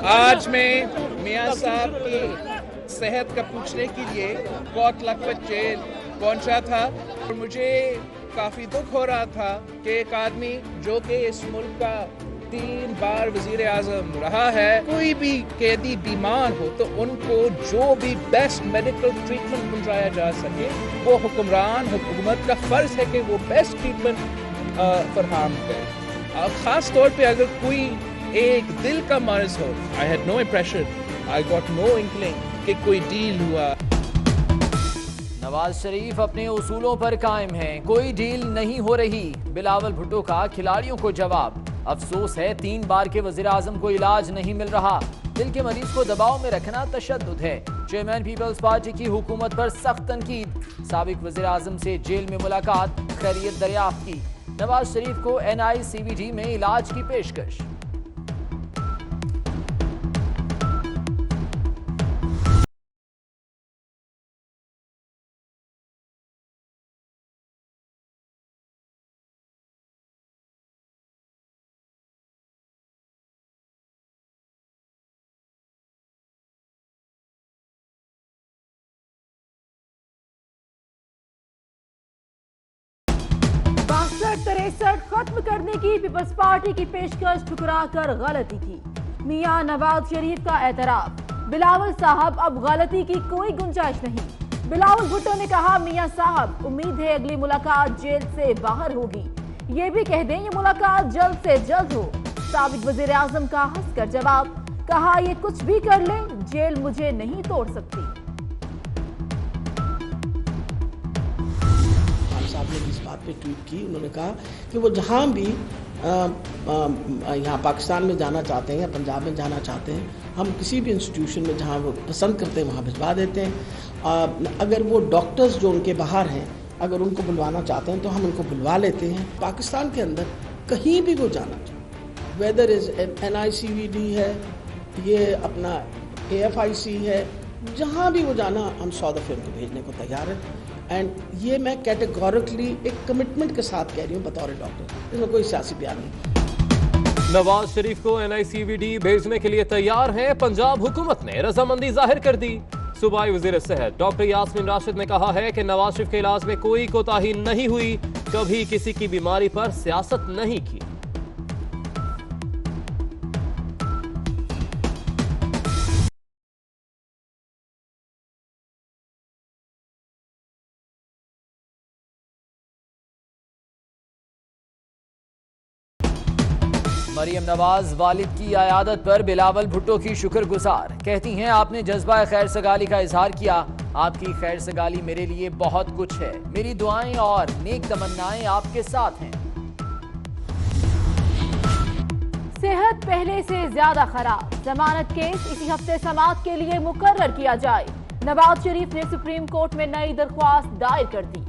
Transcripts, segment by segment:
आज मैं मियां साहब की सेहत का पूछने के लिए कोट लखपत जेल पहुंचा था और मुझे काफ़ी दुख हो रहा था कि एक आदमी जो कि इस मुल्क का 3 बार वजीर आजम रहा है, कोई भी कैदी बीमार हो तो उनको जो भी बेस्ट मेडिकल ट्रीटमेंट पहुंचाया जा सके, वो हुकूमत का फ़र्ज है कि वो बेस्ट ट्रीटमेंट फरहम करे। ख़ास तौर पे अगर कोई एक दिल का मर्ज हो, I had no impression, I got no inkling कि कोई डील हुआ। नवाज शरीफ अपने उसूलों पर कायम हैं, कोई डील नहीं हो रही। बिलावल भुट्टो का खिलाड़ियों को जवाब। अफसोस है 3 बार के वजीर आजम को इलाज नहीं मिल रहा। दिल के मरीज को दबाव में रखना तशद्दुद है। चेयरमैन पीपल्स पार्टी की हुकूमत पर सख्त तनकीद। साबिक वजीर आजम से जेल में मुलाकात, खैरियत दरियाफ्त की। नवाज शरीफ को NICVD में इलाज की पेशकश। तिरसठ खत्म करने की पीपल्स पार्टी की पेशकश ठुकराकर गलती की। मियां नवाज शरीफ का एतराफ। बिलावल साहब अब गलती की कोई गुंजाइश नहीं। बिलावल भुट्टो ने कहा, मियां साहब उम्मीद है अगली मुलाकात जेल से बाहर होगी। ये भी कह दें ये मुलाकात जल्द से जल्द हो। साबिक वजीर आजम का हंसकर जवाब, कहा ये कुछ भी कर ले जेल मुझे नहीं तोड़ सकती। साहब ने इस बात पे ट्वीट की, उन्होंने कहा कि वो जहाँ भी यहाँ पाकिस्तान में जाना चाहते हैं या पंजाब में जाना चाहते हैं, हम किसी भी इंस्टीट्यूशन में जहाँ वो पसंद करते हैं वहाँ भिजवा देते हैं। अगर वो डॉक्टर्स जो उनके बाहर हैं, अगर उनको बुलवाना चाहते हैं तो हम उनको बुलवा लेते हैं। पाकिस्तान के अंदर कहीं भी वो जाना चाहे, वेदर इज NICVD है, ये अपना AFIC है, जहाँ भी वो जाना हम 100 दफ़े उनको भेजने को तैयार हैं। एंड ये मैं कैटेगोरिकली एक कमिटमेंट के साथ कह रही हूँ बतौर डॉक्टर, इसमें कोई सियासी बयान नहीं। नवाज शरीफ को NICVD भेजने के लिए तैयार है पंजाब हुकूमत ने रजामंदी जाहिर कर दी। सूबाई वजीर सेहत डॉक्टर यास्मीन राशिद ने कहा है कि नवाज शरीफ के इलाज में कोई कोताही नहीं हुई, कभी किसी की बीमारी पर सियासत नहीं की। मरियम नवाज वालिद की आयादत पर बिलावल भुट्टो की शुक्रगुजार। कहती हैं, आपने जज्बा खैर सगाली का इजहार किया। आपकी खैर सगाली मेरे लिए बहुत कुछ है। मेरी दुआएं और नेक तमन्नाएं आपके साथ हैं। सेहत पहले से ज्यादा खराब। जमानत केस इसी हफ्ते समाअत के लिए मुकर्रर किया जाए। नवाज शरीफ ने सुप्रीम कोर्ट में नई दरख्वास्त दायर कर दी।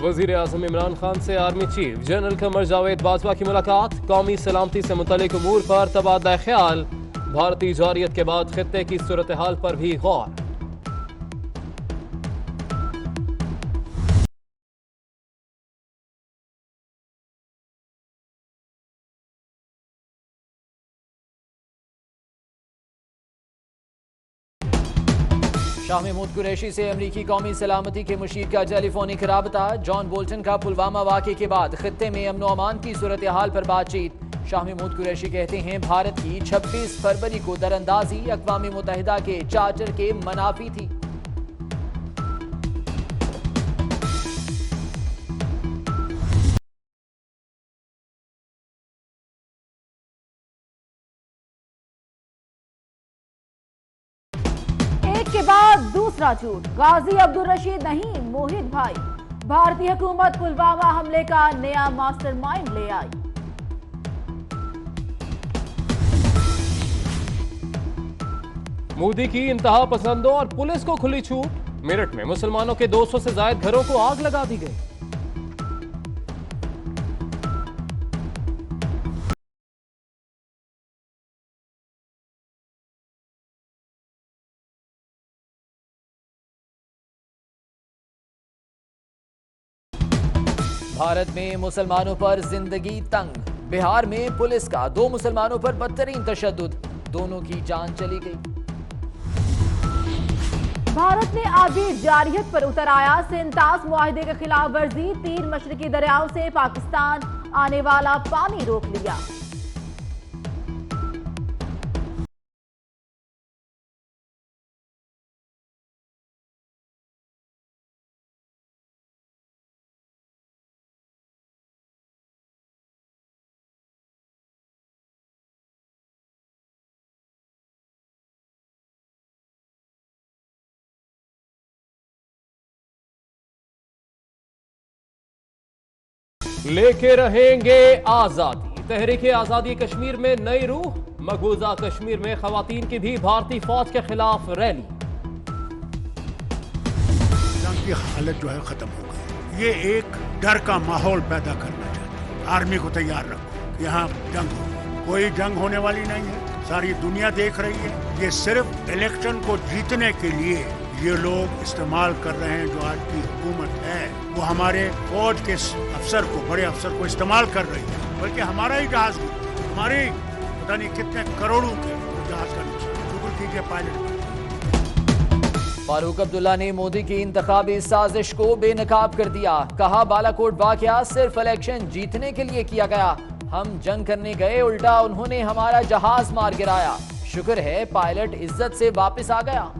वजीर आजम इमरान खान से army chief general Qamar Javed Bajwa की मुलाकात। कौमी सलामती से मुतल्लिक उमूर पर तबादला ख्याल। भारतीय जारियत के बाद खित्ते की सूरत हाल पर भी गौर। शाह महमूद कुरैशी से अमरीकी कौमी सलामती के मुशीर का टेलीफोनिक राबता। जॉन बोल्टन का पुलवामा वाक़े के बाद खित्ते में अमन अमान की सूरत हाल पर बातचीत। शाह महमूद कुरैशी कहते हैं, भारत की 26 फरवरी को दरअंदाजी अक़वाम मुत्तहिदा के चार्टर के मनाफी थी। के बाद दूसरा झूठ। गाजी अब्दुल रशीद नहीं, मोहित भाई। भारतीय हुकूमत पुलवामा हमले का नया मास्टरमाइंड ले आई। मोदी की इंतहा पसंदों और पुलिस को खुली छूट। मेरठ में मुसलमानों के 200 से ज्यादा घरों को आग लगा दी गई। भारत में मुसलमानों पर जिंदगी तंग। बिहार में पुलिस का 2 मुसलमानों पर बदतरीन तशद्दुद, दोनों की जान चली गई। भारत ने आबी जारियत पर उतर आया। सिंतास मुआहिदे के खिलाफ वर्जी, 3 मशरकी दरियाओं से पाकिस्तान आने वाला पानी रोक लिया। लेके रहेंगे आजादी। तहरीके आजादी कश्मीर में नई रूह, मकबूजा कश्मीर में खवातीन की भी भारतीय फौज के खिलाफ रैली। जंग की हालत जो है खत्म हो गई। ये एक डर का माहौल पैदा करना चाहते हैं। आर्मी को तैयार रखो, यहाँ जंग हो। कोई जंग होने वाली नहीं है, सारी दुनिया देख रही है। ये सिर्फ इलेक्शन को जीतने के लिए ये लोग इस्तेमाल कर रहे हैं। जो आज की हुकूमत है वो हमारे फौज के अफसर को, बड़े अफसर को इस्तेमाल कर रही है। बल्कि हमारा ही जहाज, हमारे पता नहीं कितने करोड़ों के जहाज का नुकसान। शुक्र कीजिए पायलट। फारूक अब्दुल्ला ने मोदी की इंतखाबी साजिश को बेनकाब कर दिया। कहा, बालाकोट वाकया सिर्फ इलेक्शन जीतने के लिए किया गया। हम जंग करने गए, उल्टा उन्होंने हमारा जहाज मार गिराया। शुक्र है पायलट इज्जत से वापस आ गया।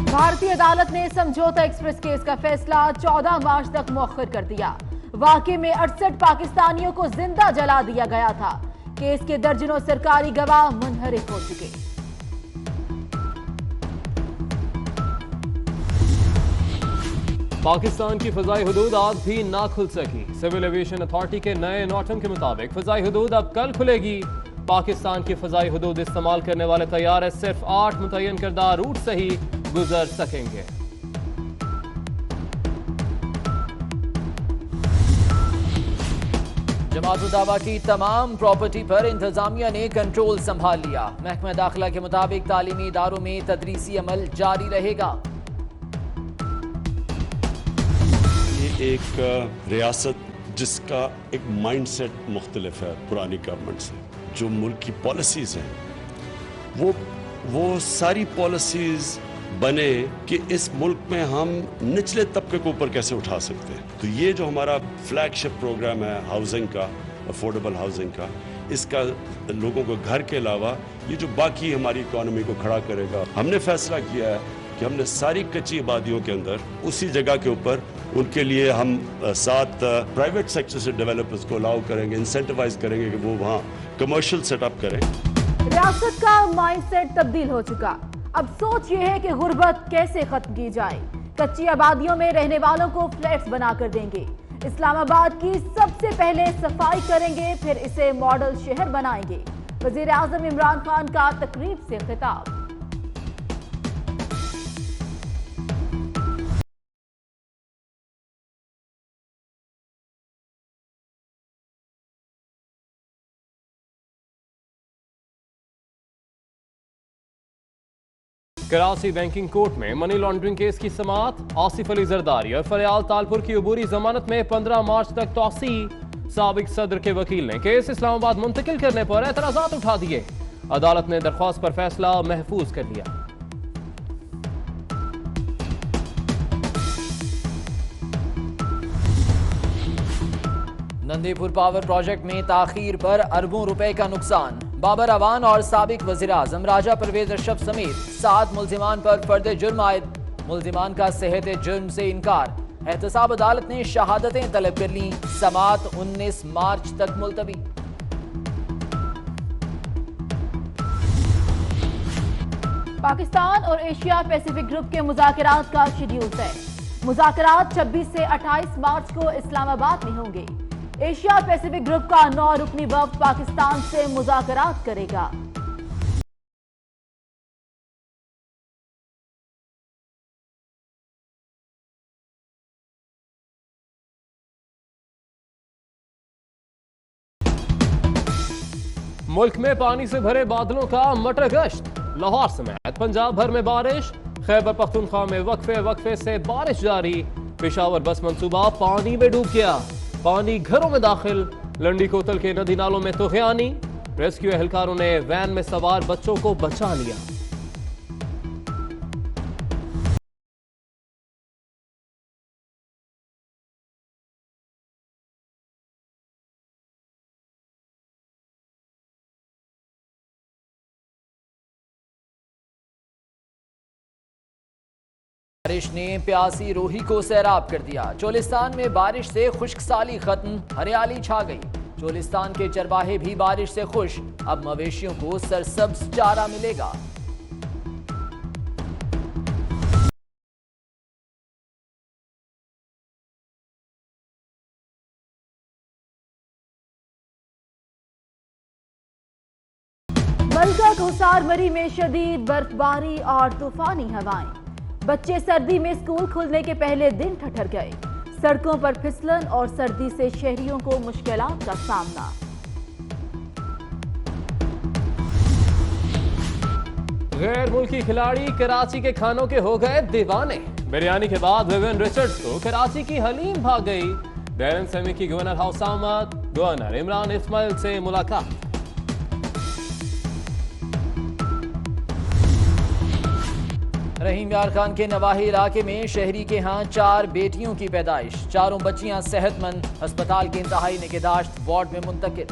भारतीय अदालत ने समझौता एक्सप्रेस केस का फैसला 14 मार्च तक मौखर कर दिया। वाकये में 68 पाकिस्तानियों को जिंदा जला दिया गया था। केस के दर्जनों सरकारी गवाह मुनहरिफ हो चुके। पाकिस्तान की फजाई हुदूद आज भी ना खुल सकी। सिविल एविएशन अथॉरिटी के नए नोटम के मुताबिक फजाई हुदूद अब कल खुलेगी। पाकिस्तान की फजाई हुदूद इस्तेमाल करने वाले तैयारे सिर्फ 8 मुतय्यन करदा रूट से ही गुजर सकेंगे। जमात दावा की तमाम प्रॉपर्टी पर इंतजामिया ने कंट्रोल संभाल लिया। महकमा दाखिला के मुताबिक तालीमी इदारों में तदरीसी अमल जारी रहेगा। ये एक रियासत जिसका एक माइंडसेट मुख्तलिफ है पुरानी गवर्नमेंट से। जो मुल्क की पॉलिसीज हैं वो सारी पॉलिसीज बने कि इस मुल्क में हम निचले तबके को ऊपर कैसे उठा सकते हैं। तो ये जो हमारा फ्लैगशिप प्रोग्राम है हाउसिंग का, अफोर्डेबल हाउसिंग का, इसका लोगों को घर के अलावा ये जो बाकी हमारी इकोनॉमी को खड़ा करेगा। हमने फैसला किया है कि हमने सारी कच्ची आबादियों के अंदर उसी जगह के ऊपर उनके लिए हम 7 प्राइवेट सेक्टर से डेवलपर्स को अलाउ करेंगे, इंसेंटिवाइज करेंगे कि वो वहाँ कमर्शियल सेटअप करें। रियासत का माइंडसेट तब्दील हो चुका। अब सोच ये है कि गुर्बत कैसे खत्म की जाए। कच्ची आबादियों में रहने वालों को फ्लैट्स बनाकर देंगे। इस्लामाबाद की सबसे पहले सफाई करेंगे, फिर इसे मॉडल शहर बनाएंगे। वजीर आजम इमरान खान का तकरीब से खिताब। कराची बैंकिंग कोर्ट में मनी लॉन्ड्रिंग केस की समाअत। आसिफ अली जरदारी और फरियाल तालपुर की अबूरी जमानत में 15 मार्च तक तौसी। साबिक सदर के वकील ने केस इस्लामाबाद मुंतकिल करने पर एतराजात उठा दिए। अदालत ने दरख्वास्त पर फैसला महफूज कर लिया। नंदीपुर पावर प्रोजेक्ट में ताखीर पर अरबों रुपए का नुकसान। बाबर अवान और साबिक वज़ीर आज़म राजा परवेज अशरफ समेत 7 मुल्जिमान पर फर्द जुर्म आयद। मुल्जिमान का सेहत जुर्म से इनकार। एहतसाब अदालत ने शहादतें तलब कर ली। समाअत 19 मार्च तक मुलतवी। पाकिस्तान और एशिया पैसिफिक ग्रुप के मुज़ाकरात का शेड्यूल है। मुज़ाकरात 26 से 28 मार्च को इस्लामाबाद में होंगे। एशिया पैसिफिक ग्रुप का 9 रुकनी वफ्द पाकिस्तान से मुज़ाकरात करेगा। मुल्क में पानी से भरे बादलों का मटर गश्त। लाहौर समेत पंजाब भर में बारिश। खैबर पख्तूनख्वा में वक्फे वक्फे से बारिश जारी। पेशावर बस मंसूबा पानी में डूब गया। पानी घरों में दाखिल। लंडी कोतल के नदी नालों में तुगयानी। रेस्क्यू एहलकारों ने वैन में सवार बच्चों को बचा लिया। बारिश ने प्यासी रोही को सैराब कर दिया। चोलिस्तान में बारिश से खुश्कसाली खत्म, हरियाली छा गई। चोलिस्तान के चरवाहे भी बारिश से खुश। अब मवेशियों को सरसब्ज चारा मिलेगा। मलका कोसार मरी में शदीद बर्फबारी और तूफानी हवाएं। बच्चे सर्दी में स्कूल खुलने के पहले दिन ठठर गए। सड़कों पर फिसलन और सर्दी से शहरियों को मुश्किलात का सामना। गैर मुल्की खिलाड़ी कराची के खानों के हो गए दीवाने। बिरयानी के बाद विवियन रिचर्ड्स को कराची की हलीम भाग गई। डैरन सेमी की गवर्नर हाउस आमद। गवर्नर इमरान इस्माइल से मुलाकात। रहीम यार खान के नवाही इलाके में शहरी के यहाँ 4 बेटियों की पैदाइश। चारों बच्चियां सेहतमंद, अस्पताल के इंतहाई निगहदाश्त वार्ड में मुंतकिल।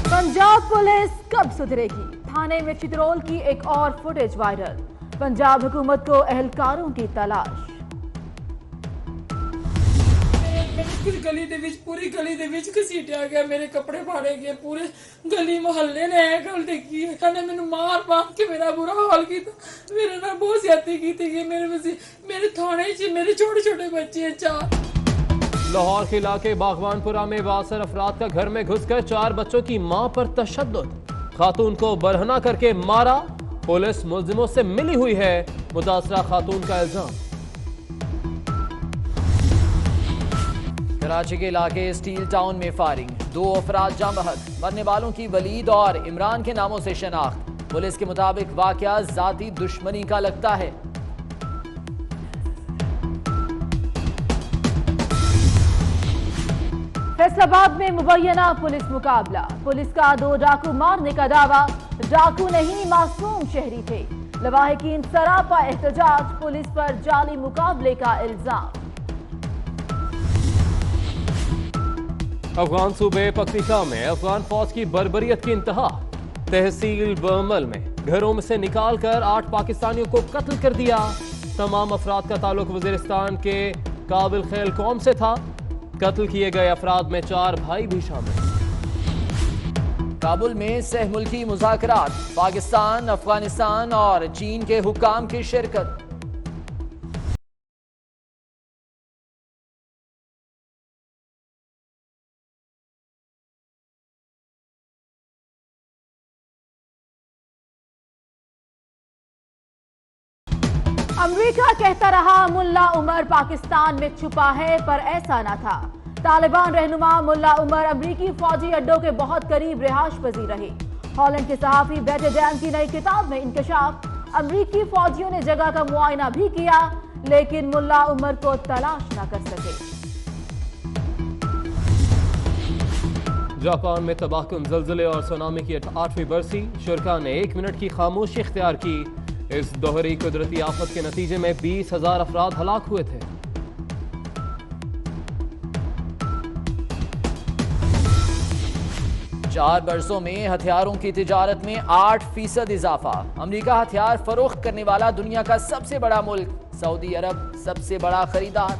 पंजाब पुलिस कब सुधरेगी? थाने में चित्रोल की एक और फुटेज वायरल। पंजाब हुकूमत को एहलकारों की तलाश। गली दे विच पूरी गली दे विच घसीटिया गया। मेरे कपड़े फाड़े गए। पूरे गली मोहल्ले ने गल देखी है। कहने मैंने मार मार के मेरा बुरा हाल किया। मेरे ना बहुत ज्यादती की थी। मेरे थाने च मेरे छोटे छोटे बच्चे हैं 4। लाहौर के इलाके बागवानपुरा में बासर अफराद का घर में घुसकर 4 बच्चों की मां पर तशद्दुद। खातून को बरहना करके मारा। पुलिस मुलजिमों से मिली हुई है। मुतासरा खातून का इल्जाम। कराची के इलाके स्टील टाउन में फायरिंग। 2 अफराद जाँ बहक। मरने वालों की वलीद और इमरान के नामों से शनाख्त। पुलिस के मुताबिक वाकया जाती दुश्मनी का लगता है। फैसलाबाद में मुबैना पुलिस मुकाबला। पुलिस का 2 डाकू मारने का दावा। डाकू नहीं मासूम शहरी थे। लवाहिकीन सरापा एहतजाज। पुलिस पर जाली मुकाबले का इल्जाम। अफगान सूबे पक्तिका में अफगान फौज की बर्बरियत की इंतहा। तहसील बर्मल में घरों में से निकालकर 8 पाकिस्तानियों को कत्ल कर दिया। तमाम अफराद का ताल्लुक वजीरिस्तान के काबिल खैल कौम से था। कत्ल किए गए अफराद में 4 भाई भी शामिल। काबुल में सह मुल्की मुज़ाकरात। पाकिस्तान, अफगानिस्तान और चीन के हुक्काम की शिरकत। अमेरिका कहता रहा मुल्ला उमर पाकिस्तान में छुपा है, पर ऐसा ना था। तालिबान रहनुमा मुल्ला उमर अमरीकी फौजी अड्डों के बहुत करीब रिहाश पजीर रहे। हॉलैंड के सहाफी बेटे डैन की नई किताब में इंकशाफ। अमरीकी फौजियों ने जगह का मुआयना भी किया, लेकिन मुल्ला उमर को तलाश न कर सके। जापान में तबाहकुन ज़लज़ले और सुनामी की 8वीं बरसी। शुरका ने 1 मिनट की खामोशी इख्तियार की। इस दोहरी कुदरती आफत के नतीजे में 20,000 अफराद हलाक हुए थे। चार बरसों में हथियारों की तिजारत में 8% इजाफा। अमेरिका हथियार फरोख्त करने वाला दुनिया का सबसे बड़ा मुल्क। सऊदी अरब सबसे बड़ा खरीदार।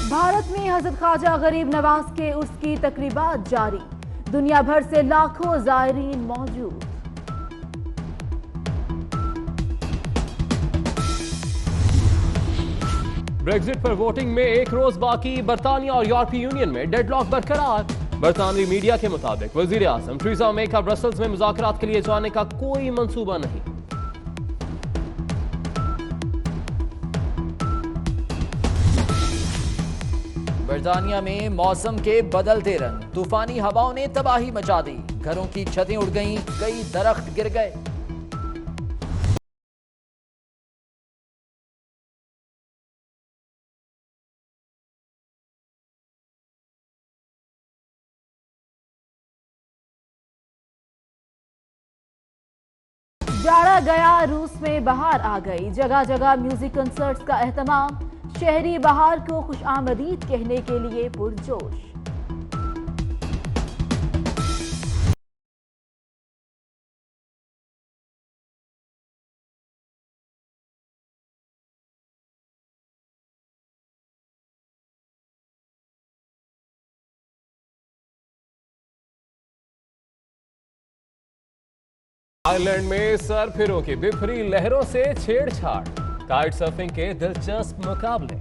भारत में हजरत ख्वाजा गरीब नवाज के उर्स की तकरीबात जारी, दुनिया भर से लाखों ज़ायरीन मौजूद। ब्रेग्जिट पर वोटिंग में एक रोज बाकी, बरतानिया और यूरोपीय यूनियन में डेडलॉक बरकरार। बरतानवी मीडिया के मुताबिक वजीर आजम थेरेसा मे का ब्रसल्स में मुज़ाकरात के लिए जाने का कोई मंसूबा नहीं। बरतानिया में मौसम के बदलते रंग, तूफानी हवाओं ने तबाही मचा दी, घरों की छतें उड़ गईं, कई दरख्त गिर गए। जाड़ा गया, रूस में बहार आ गई, जगह जगह म्यूजिक कंसर्ट्स का एहतमाम, शहरी बहार को खुशामदीद कहने के लिए पुरजोश। आयरलैंड में सरफिरों की बिफरी लहरों से छेड़छाड़, काइट सर्फिंग के दिलचस्प मुकाबले।